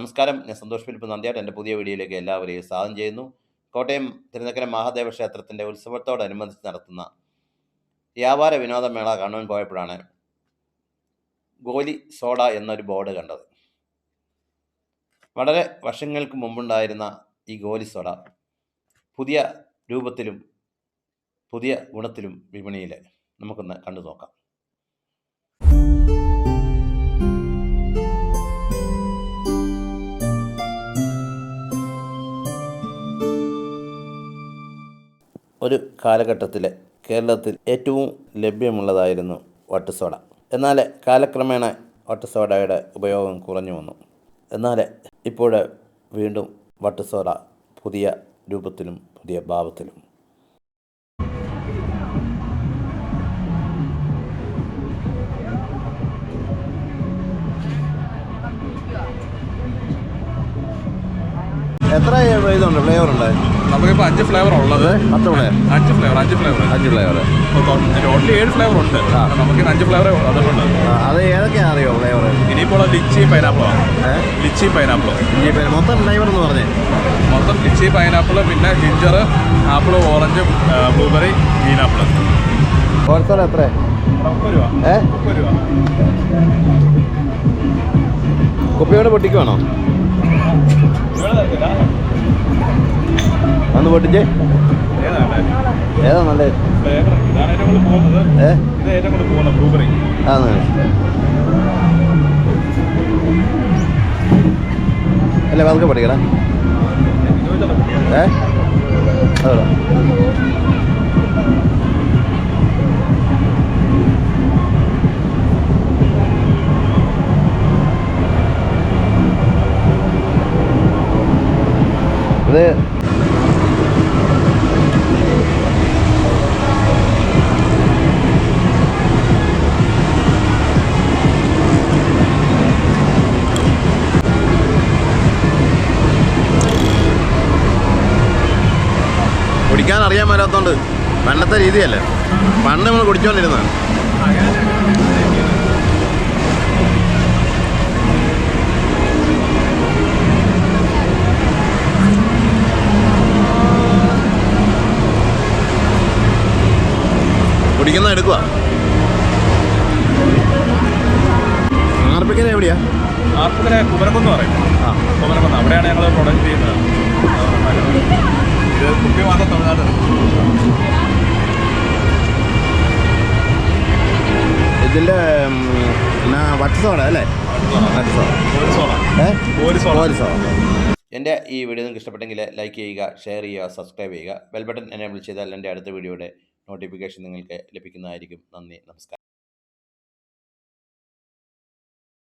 നമസ്കാരം, ഞാൻ സന്തോഷ് ഫിലിപ്പ് നന്ദിയായിട്ട് എൻ്റെ പുതിയ വീഡിയോയിലേക്ക് എല്ലാവരെയും സ്വാഗതം ചെയ്യുന്നു. കോട്ടയം തിരുനക്കര മഹാദേവ ക്ഷേത്രത്തിൻ്റെ ഉത്സവത്തോടനുബന്ധിച്ച് നടത്തുന്ന വ്യാപാര വിനോദമേള കാണുവാൻ പോയപ്പോഴാണ് ഗോലി സോഡ എന്നൊരു ബോർഡ് കണ്ടത്. വളരെ വർഷങ്ങൾക്ക് മുമ്പുണ്ടായിരുന്ന ഈ ഗോലി സോഡ പുതിയ രൂപത്തിലും പുതിയ ഗുണത്തിലും വിപണിയിൽ നമുക്കൊന്ന് കണ്ടു നോക്കാം. ഒരു കാലഘട്ടത്തിൽ കേരളത്തിൽ ഏറ്റവും ലഭ്യമുള്ളതായിരുന്നു വട്ട് സോഡ. എന്നാൽ കാലക്രമേണ വട്ട് സോഡയുടെ ഉപയോഗം കുറഞ്ഞു വന്നു. എന്നാൽ ഇപ്പോൾ വീണ്ടും വട്ട് സോഡ പുതിയ രൂപത്തിലും പുതിയ ഭാവത്തിലും. എത്ര ഇതുണ്ട്, ഫ്ലേവർ ഉണ്ട്? നമുക്കിപ്പോൾ 5 ഫ്ലേവർ ഉള്ളത്. 10 ഫ്ലേവർ? 5 ഫ്ലേവർ. ടോട്ടലി 7 ഫ്ലേവർ ഉണ്ട്. നമുക്ക് 5 ഫ്ലേവർ അതുകൊണ്ട്. അത് ഏതൊക്കെയാണ് അറിയോ ഫ്ലേവർ? ഇനിയിപ്പോൾ ലിച്ചി പൈനാപ്പിളാണ്. ലിച്ചി പൈനാപ്പിൾ മൊത്തം ഫ്ലേവർ എന്ന് പറഞ്ഞേ? മൊത്തം ലിച്ചി പൈനാപ്പിൾ, പിന്നെ ginger, apple, orange, blueberry, pineapple. Wholesale എത്ര? 30 രൂപ. 30 രൂപ. കുപ്പിയോട് പൊട്ടിക്കുവാണോ? ഒന്ന് പൊട്ടിച്ചേ. ഏതാ നല്ലത്? അല്ലേ പതുക്കെ പഠിക്കടാ. അതോ ഇത് കുടിക്കാൻ അറിയാൻ മേലാത്തോണ്ട് പണ്ടത്തെ രീതിയല്ലേ, പണ്ട് നമ്മൾ കുടിച്ചോണ്ടിരുന്നത്. കുടിക്കുന്ന എടുക്കുക. ആർപ്പിക്കര എവിടെയാ? ആർപ്പിക്കര കുമരക്കുന്ന് പറയും. കുമരക്കുന്ന്, അവിടെയാണ് ഞങ്ങൾ പ്രൊഡക്റ്റ് ചെയ്യുന്നത്. ഇത് കുപ്പി മാത്രം തമിഴ്നാട്. ഇതിൻ്റെ വട്ട് സോഡ അല്ലേ? എൻ്റെ ഈ വീഡിയോ നിങ്ങൾക്ക് ഇഷ്ടപ്പെട്ടെങ്കിൽ ലൈക്ക് ചെയ്യുക, ഷെയർ ചെയ്യുക, സബ്സ്ക്രൈബ് ചെയ്യുക. ബെൽ ബട്ടൺ എനേബിൾ ചെയ്താൽ എൻ്റെ അടുത്ത വീഡിയോയുടെ നോട്ടിഫിക്കേഷൻ നിങ്ങൾക്ക് ലഭിക്കുന്നതായിരിക്കും. നന്ദി, നമസ്കാരം.